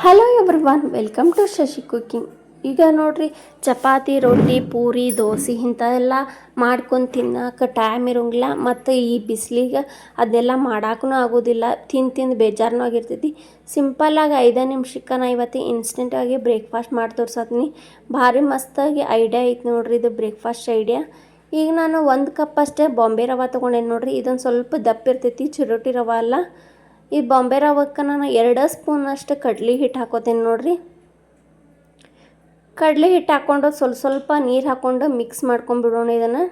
Hello everyone, welcome to Shashi cooking. ಈಗ ನೋಡ್ರಿ, ಚಪಾತಿ, ರೊಟ್ಟಿ, ಪೂರಿ, ದೋಸೆ ಇಂಥವೆಲ್ಲ ಮಾಡ್ಕೊಂಡು ತಿನ್ನಕ್ಕೆ ಟೈಮ್ ಇರೋಂಗಿಲ್ಲ. ಮತ್ತು ಈ ಬಿಸಿಲಿಗೆ ಅದೆಲ್ಲ ಮಾಡೋಕ್ಕೂ ಆಗೋದಿಲ್ಲ. ತಿಂದು ಬೇಜಾರನೂ ಆಗಿರ್ತೈತಿ. ಸಿಂಪಲ್ಲಾಗಿ 5 ನಿಮಿಷಕ್ಕೆ ನಾನು ಇವತ್ತು ಇನ್ಸ್ಟೆಂಟಾಗಿ ಬ್ರೇಕ್ಫಾಸ್ಟ್ ಮಾಡಿ ತೋರ್ಸತ್ತೀನಿ. ಭಾರಿ ಮಸ್ತಾಗಿ ಐಡಿಯಾ ಐತೆ ನೋಡ್ರಿ, ಇದು ಬ್ರೇಕ್ಫಾಸ್ಟ್ ಐಡಿಯಾ. ಈಗ ನಾನು 1 ಕಪ್ ಅಷ್ಟೇ ಬಾಂಬೆ ರವೆ ತೊಗೊಂಡೇನಿ ನೋಡ್ರಿ. ಇದೊಂದು ಸ್ವಲ್ಪ ದಪ್ಪ ಇರ್ತೈತಿ, ಚಿರೋಟಿ ರವೆ ಅಲ್ಲ. ಈ ಬಾಂಬೆ ರವಕ್ಕೆ ನಾನು 2 ಸ್ಪೂನಷ್ಟು ಕಡ್ಲೆ ಹಿಟ್ಟು ಹಾಕೋತೀನಿ ನೋಡ್ರಿ. ಕಡಲೆ ಹಿಟ್ಟು ಹಾಕ್ಕೊಂಡು ಸ್ವಲ್ಪ ನೀರು ಹಾಕ್ಕೊಂಡು ಮಿಕ್ಸ್ ಮಾಡ್ಕೊಂಡ್ಬಿಡೋಣ ಇದನ್ನು.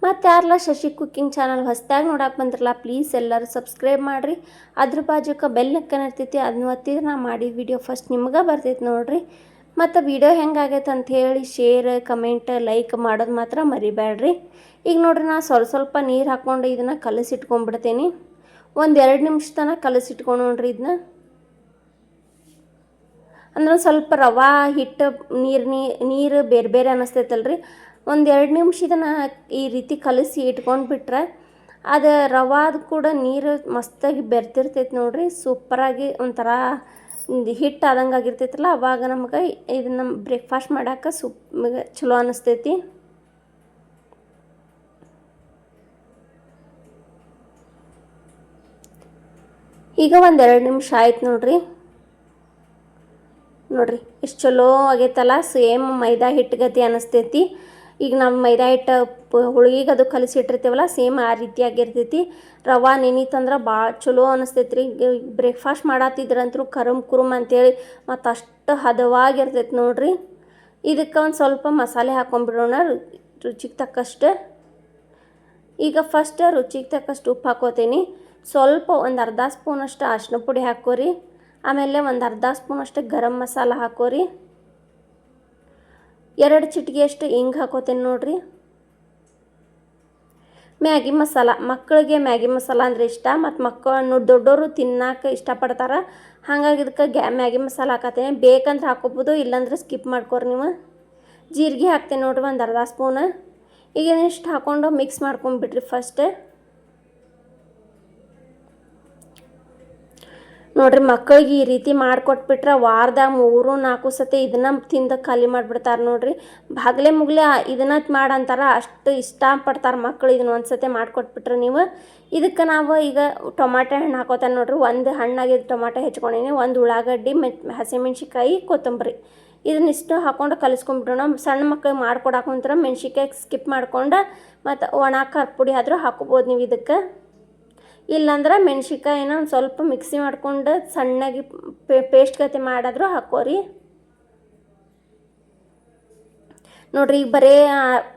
ಮತ್ತು ಯಾರೆಲ್ಲ ಶಶಿ ಕುಕ್ಕಿಂಗ್ ಚಾನಲ್ ಹೊಸದಾಗಿ ನೋಡಕ್ಕೆ ಬಂದ್ರಲ್ಲ, ಪ್ಲೀಸ್ ಎಲ್ಲರೂ ಸಬ್ಸ್ಕ್ರೈಬ್ ಮಾಡಿರಿ. ಅದ್ರ ಬಾಜುಕ್ಕೆ ಬೆಲ್ ಐಕಾನ್ ಇರ್ತೈತಿ, ಅದನ್ನ ಒತ್ತಿದ್ರೆ ನಾನು ಮಾಡಿದ ವಿಡಿಯೋ ಫಸ್ಟ್ ನಿಮ್ಗೆ ಬರ್ತೈತಿ ನೋಡ್ರಿ. ಮತ್ತು ವಿಡಿಯೋ ಹೆಂಗಾಗೈತೆ ಅಂಥೇಳಿ ಶೇರ್, ಕಮೆಂಟ್, ಲೈಕ್ ಮಾಡೋದು ಮಾತ್ರ ಮರಿಬೇಡ್ರಿ. ಈಗ ನೋಡ್ರಿ, ನಾನು ಸ್ವಲ್ಪ ನೀರು ಹಾಕ್ಕೊಂಡು ಇದನ್ನು ಕಲಸಿಟ್ಕೊಂಡ್ಬಿಡ್ತೀನಿ. 1-2 ನಿಮಿಷ ತನಕ ಕಲಸಿಟ್ಕೊಂಡು ನೋಡ್ರಿ ಇದನ್ನ. ಅಂದ್ರೆ ಸ್ವಲ್ಪ ರವೆ ಹಿಟ್ಟು ನೀರು ಬೇರೆ ಬೇರೆ ಅನ್ನಿಸ್ತೈತಲ್ರಿ. 1-2 ನಿಮಿಷ ಇದನ್ನು ಈ ರೀತಿ ಕಲಸಿ ಇಟ್ಕೊಂಡ್ಬಿಟ್ರೆ ಅದು ರವಾದು ಕೂಡ ನೀರು ಮಸ್ತಾಗಿ ಬೆರ್ತಿರ್ತೈತೆ ನೋಡ್ರಿ. ಸೂಪರಾಗಿ ಒಂಥರ ಹಿಟ್ಟು ಆದಂಗೆ ಆಗಿರ್ತೈತಲ್ಲ, ಅವಾಗ ನಮ್ಗೆ ಇದನ್ನು ಬ್ರೇಕ್ಫಾಸ್ಟ್ ಮಾಡೋಕೆ ಚಲೋ ಅನ್ನಿಸ್ತೈತಿ. ಈಗ 1-2 ನಿಮಿಷ ಆಯ್ತು ನೋಡ್ರಿ. ಎಷ್ಟು ಚಲೋ ಆಗೈತಲ್ಲ, ಸೇಮ್ ಮೈದಾ ಹಿಟ್ಟು ಗತಿ ಅನ್ನಿಸ್ತೈತಿ. ಈಗ ನಾವು ಮೈದಾ ಹಿಟ್ಟು ಹುಳಿಗೆ ಅದು ಕಲಸಿಟ್ಟಿರ್ತೀವಲ್ಲ, ಸೇಮ್ ಆ ರೀತಿಯಾಗಿರ್ತೈತಿ. ರವೆ ನೆನೀತಂದ್ರೆ ಭಾಳ ಚಲೋ ಅನ್ನಿಸ್ತೈತಿ ರೀ. ಬ್ರೇಕ್ಫಾಸ್ಟ್ ಮಾಡತ್ತಿದ್ರಂತರೂ ಕುರುಮ್ ಅಂತೇಳಿ ಮತ್ತು ಅಷ್ಟು ಹದವಾಗಿರ್ತೈತಿ ನೋಡ್ರಿ. ಇದಕ್ಕೆ ಒಂದು ಸ್ವಲ್ಪ ಮಸಾಲೆ ಹಾಕ್ಕೊಂಡ್ಬಿಡೋಣ, ರುಚಿಗೆ ತಕ್ಕಷ್ಟು. ಈಗ ಫಸ್ಟ್ ರುಚಿಗೆ ತಕ್ಕಷ್ಟು ಉಪ್ಪು ಹಾಕೋತೀನಿ. ಸ್ವಲ್ಪ 1/2 ಸ್ಪೂನಷ್ಟು ಅರಿಶಿನ ಪುಡಿ ಹಾಕೋರಿ. ಆಮೇಲೆ 1/2 ಸ್ಪೂನಷ್ಟು ಗರಂ ಮಸಾಲ ಹಾಕೋರಿ. 2 ಚಿಟಿಕೆಯಷ್ಟು ಹಿಂಗೆ ಹಾಕೋತೀನಿ ನೋಡ್ರಿ. ಮ್ಯಾಗಿ ಮಸಾಲ, ಮಕ್ಕಳಿಗೆ ಮ್ಯಾಗಿ ಮಸಾಲ ಅಂದರೆ ಇಷ್ಟ, ಮತ್ತು ಮಕ್ಕಳು ದೊಡ್ಡವರು ತಿನ್ನಕ್ಕೆ ಇಷ್ಟಪಡ್ತಾರೆ. ಹಾಗಾಗಿ ಇದಕ್ಕೆ ಮ್ಯಾಗಿ ಮಸಾಲ ಹಾಕತ್ತೀನಿ. ಬೇಕಂದ್ರೆ ಹಾಕೋಬೋದು, ಇಲ್ಲಾಂದ್ರೆ ಸ್ಕಿಪ್ ಮಾಡ್ಕೊರಿ ನೀವು. ಜೀರಿಗೆ ಹಾಕ್ತೀನಿ ನೋಡ್ರಿ, 1/2 ಸ್ಪೂನ್. ಈಗ ಇಷ್ಟು ಹಾಕ್ಕೊಂಡು ಮಿಕ್ಸ್ ಮಾಡ್ಕೊಂಡ್ಬಿಟ್ರಿ ಫಸ್ಟ್. ನೋಡ್ರಿ, ಮಕ್ಕಳಿಗೆ ಈ ರೀತಿ ಮಾಡಿಕೊಟ್ಬಿಟ್ರೆ ವಾರದಾಗ 3-4 ಸತಿ ಇದನ್ನು ತಿಂದು ಖಾಲಿ ಮಾಡಿಬಿಡ್ತಾರೆ ನೋಡ್ರಿ. ಬಾಗ್ಲೆ ಮುಗ್ಲೆ ಇದನ್ನ ಮಾಡಂತಾರೆ, ಅಷ್ಟು ಇಷ್ಟಪಡ್ತಾರೆ ಮಕ್ಕಳು. ಇದನ್ನ ಒಂದು ಸತಿ ಮಾಡಿಕೊಟ್ಬಿಟ್ರೆ ನೀವು. ಇದಕ್ಕೆ ನಾವು ಈಗ ಟೊಮಾಟೊ ಹಣ್ಣು ಹಾಕೋತಾನೆ ನೋಡ್ರಿ. 1 ಹಣ್ಣಾಗಿದ್ದು ಟೊಮಾಟೊ ಹೆಚ್ಕೊಂಡೀನಿ, 1 ಉಳ್ಳಾಗಡ್ಡಿ, ಹಸಿಮೆಣ್ಸಿಕಾಯಿ, ಕೊತ್ತಂಬರಿ. ಇದನ್ನಿಷ್ಟು ಹಾಕ್ಕೊಂಡು ಕಲಿಸ್ಕೊಂಡ್ಬಿಡೋಣ. ಸಣ್ಣ ಮಕ್ಕಳಿಗೆ ಮಾಡ್ಕೊಡಾಕಂದ್ರೆ ಮೆಣ್ಸಿಕಾಯಿ ಸ್ಕಿಪ್ ಮಾಡ್ಕೊಂಡು ಮತ್ತು ಒಣ ಖಾರ ಪುಡಿ ಆದರೂ ಹಾಕೋಬೋದು ನೀವು ಇದಕ್ಕೆ. ಇಲ್ಲಾಂದ್ರೆ ಮೆಣ್ಸಿಕಾಯಿನ ಒಂದು ಸ್ವಲ್ಪ ಮಿಕ್ಸಿ ಮಾಡ್ಕೊಂಡು ಸಣ್ಣಗೆ ಪೇಸ್ಟ್ ಗತಿ ಮಾಡಾದರೂ ಹಾಕೋರಿ. ನೋಡ್ರಿ, ಈಗ ಬರೀ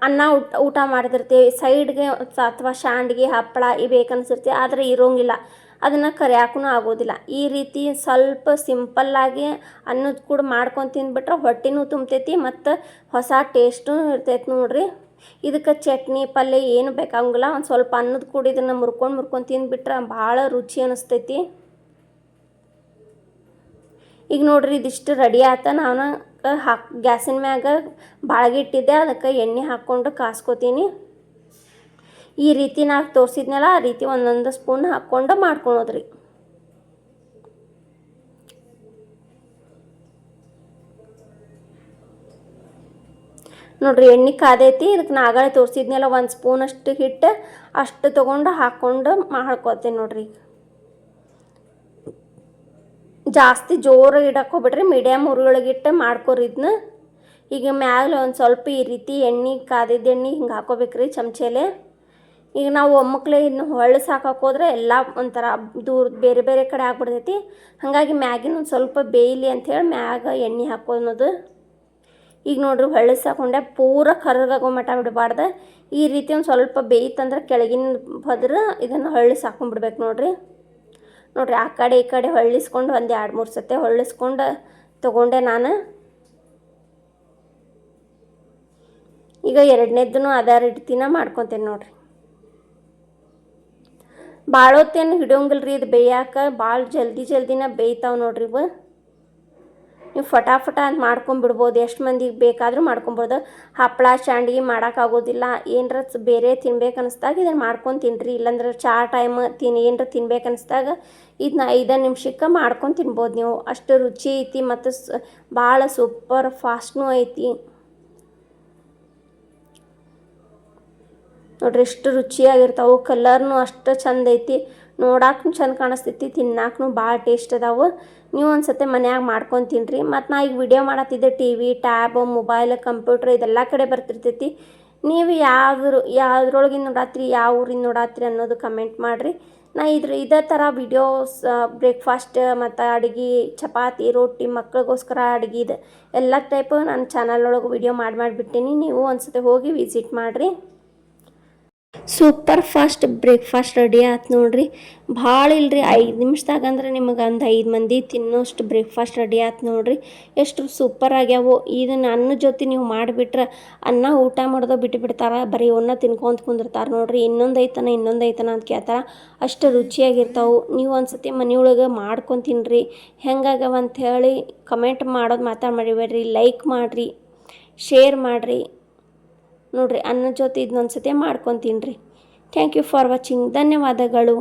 ಅನ್ನ ಊಟ ಮಾಡ್ತಿರ್ತೀವಿ, ಸೈಡ್ಗೆ ಅಥವಾ ಶಾಂಡ್ಗೆ ಹಪ್ಪಳ ಬೇಕನ್ನಿಸಿರ್ತೀವಿ, ಆದರೆ ಇರೋಂಗಿಲ್ಲ. ಅದನ್ನು ಕರಿಯಾಕೂ ಆಗೋದಿಲ್ಲ. ಈ ರೀತಿ ಸ್ವಲ್ಪ ಸಿಂಪಲ್ಲಾಗಿ ಅನ್ನದ ಕೂಡ ಮಾಡ್ಕೊಂಡು ತಿಂದ್ಬಿಟ್ರೆ ಹೊಟ್ಟೆನೂ ತುಂಬ್ತೈತಿ ಮತ್ತು ಹೊಸ ಟೇಸ್ಟೂ ಇರ್ತೈತಿ ನೋಡ್ರಿ. ಇದಕ್ಕೆ ಚಟ್ನಿ ಪಲ್ಯ ಏನು ಬೇಕಾಗಂಗಿಲ್ಲ. ಒಂದು ಸ್ವಲ್ಪ ಅನ್ನದ ಕೂಡ ಇದನ್ನು ಮುರ್ಕೊಂಡು ತಿಂದ್ಬಿಟ್ರೆ ಭಾಳ ರುಚಿ ಅನ್ನಿಸ್ತೈತಿ. ಈಗ ನೋಡ್ರಿ, ಇದಿಷ್ಟು ರೆಡಿ ಆತ. ನಾನು ಗ್ಯಾಸಿನ ಮ್ಯಾಗ ಬಾಳ್ಗೆ ಇಟ್ಟಿದ್ದೆ, ಅದಕ್ಕೆ ಎಣ್ಣೆ ಹಾಕ್ಕೊಂಡು ಕಾಸ್ಕೋತೀನಿ. ಈ ರೀತಿ ನಾನು ತೋರಿಸಿದ್ನಲ್ಲ, ಆ ರೀತಿ 1 ಸ್ಪೂನ್ ಹಾಕ್ಕೊಂಡು ಮಾಡ್ಕೊಳೋದ್ರಿ. ನೋಡ್ರಿ, ಎಣ್ಣೆ ಕಾದೈತಿ. ಇದಕ್ಕೆ ನಾಗಳೆ ತೋರಿಸಿದ್ನೆಲ್ಲ 1 ಸ್ಪೂನಷ್ಟು ಹಿಟ್ಟು ಅಷ್ಟು ತೊಗೊಂಡು ಹಾಕ್ಕೊಂಡು ಮಾಡ್ಕೋತೀನಿ ನೋಡ್ರಿ. ಜಾಸ್ತಿ ಜೋರು ಇಡಕ್ಕೆ ಹೋಗ್ಬಿಡ್ರಿ, ಮೀಡಿಯಮ್ ಉರಿಯೊಳಗಿಟ್ಟು ಮಾಡ್ಕೊರಿ ಇದನ್ನ. ಈಗ ಮ್ಯಾಲೆ ಒಂದು ಸ್ವಲ್ಪ ಈ ರೀತಿ ಎಣ್ಣೆ ಕಾದಿದ್ದ ಎಣ್ಣೆ ಹಿಂಗೆ ಹಾಕೋಬೇಕ್ರಿ ಚಮಚೆಲೆ. ಈಗ ನಾವು ಒಮ್ಮಕ್ಲೆ ಇದನ್ನ ಹೊಳ್ಳಿಸಿ ಹಾಕಕ್ಕೆ ಹೋದ್ರೆ ಎಲ್ಲ ಒಂಥರ ದೂರ ಬೇರೆ ಬೇರೆ ಕಡೆ ಆಗ್ಬಿಡ್ತೈತಿ. ಹಾಗಾಗಿ ಮ್ಯಾಗಿನ ಒಂದು ಸ್ವಲ್ಪ ಬೇಯಲಿ ಅಂಥೇಳಿ ಮ್ಯಾಗ ಎಣ್ಣೆ ಹಾಕೋದು. ಈಗ ನೋಡ್ರಿ, ಹೊಳ್ಳಿಸಿ ಹಾಕೊಂಡೆ, ಪೂರ ಕರ್ಗಾಗೋ ಮಟ್ಟ ಬಿಡಬಾರ್ದು. ಈ ರೀತಿ ಒಂದು ಸ್ವಲ್ಪ ಬೇಯ್ತಂದ್ರೆ ಕೆಳಗಿನ ಬದ್ರೆ ಇದನ್ನು ಹೊಳ್ಳಿಸಿ ಹಾಕೊಂಡ್ಬಿಡ್ಬೇಕು ನೋಡ್ರಿ. ಆ ಕಡೆ ಈ ಕಡೆ ಹೊಳ್ಳಿಸ್ಕೊಂಡು 1-2-3 ಸತಿ ಹೊಳ್ಳಿಸ್ಕೊಂಡು ತೊಗೊಂಡೆ ನಾನು. ಈಗ 2ನೇದನ್ನು ಅದೇ ರೀತಿನ ಮಾಡ್ಕೊತೇನೆ ನೋಡ್ರಿ. ಭಾಳ ಹೊತ್ತೇನು ಹಿಡಿಯೋಂಗಿಲ್ಲ ರೀ ಇದು ಬೇಯಕ್ಕೆ, ಭಾಳ ಜಲ್ದಿನ ಬೇಯ್ತಾವೆ ನೋಡ್ರಿ ಇವು. ನೀವು ಫಟಾಫಟ ಅಂತ ಮಾಡ್ಕೊಂಬಿಡ್ಬೋದು, ಎಷ್ಟು ಮಂದಿಗೆ ಬೇಕಾದರೂ ಮಾಡ್ಕೊಬೋದು. ಹಪ್ಪಳ ಸಂಡ್ಗೆ ಮಾಡೋಕ್ಕಾಗೋದಿಲ್ಲ, ಏನರ ಬೇರೆ ತಿನ್ಬೇಕು ಅನ್ನಿಸ್ದಾಗ ಇದನ್ನು ಮಾಡ್ಕೊಂಡು ತಿನ್ನಿರಿ. ಇಲ್ಲಾಂದ್ರೆ ಚಾ ಟೈಮ್ ಏನರ ತಿನ್ಬೇಕು ಅನ್ನಿಸ್ದಾಗ ಇದನ್ನ 5 ನಿಮಿಷಕ್ಕೆ ಮಾಡ್ಕೊಂಡು ತಿನ್ಬೋದು ನೀವು. ಅಷ್ಟು ರುಚಿ ಐತಿ ಮತ್ತು ಭಾಳ ಸೂಪರ್ ಫಾಸ್ಟ್ನೂ ಐತಿ ನೋಡ್ರಿ. ಎಷ್ಟು ರುಚಿಯಾಗಿರ್ತಾವೆ, ಕಲರ್ನು ಅಷ್ಟು ಚಂದ ಐತಿ, ನೋಡಾಕ್ನು ಚಂದ ಕಾಣಿಸ್ತೈತಿ, ತಿನ್ನಾಕ್ನು ಭಾಳ ಟೇಸ್ಟ್ ಅದಾವೆ. ನೀವು ಒಂದ್ಸತಿ ಮನ್ಯಾಗ ಮಾಡ್ಕೊಂಡು ತಿನ್ನಿರಿ. ಮತ್ತು ನಾ ಈಗ ವಿಡಿಯೋ ಮಾಡತ್ತಿದ್ದೆ TV, ಟ್ಯಾಬ್, ಮೊಬೈಲ್, ಕಂಪ್ಯೂಟ್ರ್ ಇದೆಲ್ಲ ಕಡೆ ಬರ್ತಿರ್ತೈತಿ. ನೀವು ಯಾವುದ್ರೊಳಗಿಂದ ನೋಡತ್ತೀರಿ, ಯಾವ ಊರಿಂದ ನೋಡತ್ತೀರಿ ಅನ್ನೋದು ಕಮೆಂಟ್ ಮಾಡಿರಿ. ನಾ ಇದೇ ಥರ ವಿಡಿಯೋಸ್ ಬ್ರೇಕ್ಫಾಸ್ಟ್ ಮತ್ತು ಅಡುಗೆ, ಚಪಾತಿ, ರೊಟ್ಟಿ, ಮಕ್ಳಿಗೋಸ್ಕರ ಅಡುಗೆದು ಎಲ್ಲ ಟೈಪು ನನ್ನ ಚಾನಲ್ ಒಳಗೆ ವಿಡಿಯೋ ಮಾಡಿಬಿಟ್ಟಿನಿ. ನೀವು ಒಂದ್ಸತಿ ಹೋಗಿ ವಿಸಿಟ್ ಮಾಡಿರಿ. ಸೂಪರ್ ಫಾಸ್ಟ್ ಬ್ರೇಕ್ಫಾಸ್ಟ್ ರೆಡಿ ಆಯ್ತು ನೋಡ್ರಿ. ಭಾಳ ಇಲ್ರಿ, 5 ನಿಮಿಷದಾಗ ಅಂದ್ರೆ ನಿಮಗೆ ಒಂದು 5 ಮಂದಿ ತಿನ್ನೋಷ್ಟು ಬ್ರೇಕ್ಫಾಸ್ಟ್ ರೆಡಿ ಆಯ್ತು ನೋಡ್ರಿ. ಎಷ್ಟು ಸೂಪರ್ ಆಗ್ಯಾವು. ಇದನ್ನು ಅನ್ನ ಜೊತೆ ನೀವು ಮಾಡಿಬಿಟ್ರೆ ಅನ್ನ ಊಟ ಮಾಡೋದು ಬಿಟ್ಟಾರ, ಬರೀ ಅವನ್ನ ತಿನ್ಕೊಂತ ಕುಂದಿರ್ತಾರೆ ನೋಡ್ರಿ. ಇನ್ನೊಂದು ಐತನ ಅಂತ ಕೇಳ್ತಾರೆ, ಅಷ್ಟು ರುಚಿಯಾಗಿರ್ತಾವೆ. ನೀವು ಒಂದ್ಸತಿ ಮನೆಯೊಳಗೆ ಮಾಡ್ಕೊಂಡು ತಿನ್ನಿರಿ. ಹೆಂಗಾಗ್ಯಾವ ಅಂಥೇಳಿ ಕಮೆಂಟ್ ಮಾಡೋದು ಮಾತ್ರ ಮರಿಬೇಡ್ರಿ. ಲೈಕ್ ಮಾಡಿರಿ, ಶೇರ್ ಮಾಡಿರಿ ನೋಡ್ರಿ. ಅನ್ನ ಜೊತೆ ಇದನ್ನೊಂದು ಸತಿ ಮಾಡ್ಕೊಂಡು ತಿನ್ನಿರಿ. Thank you for watching. ಧನ್ಯವಾದಗಳು.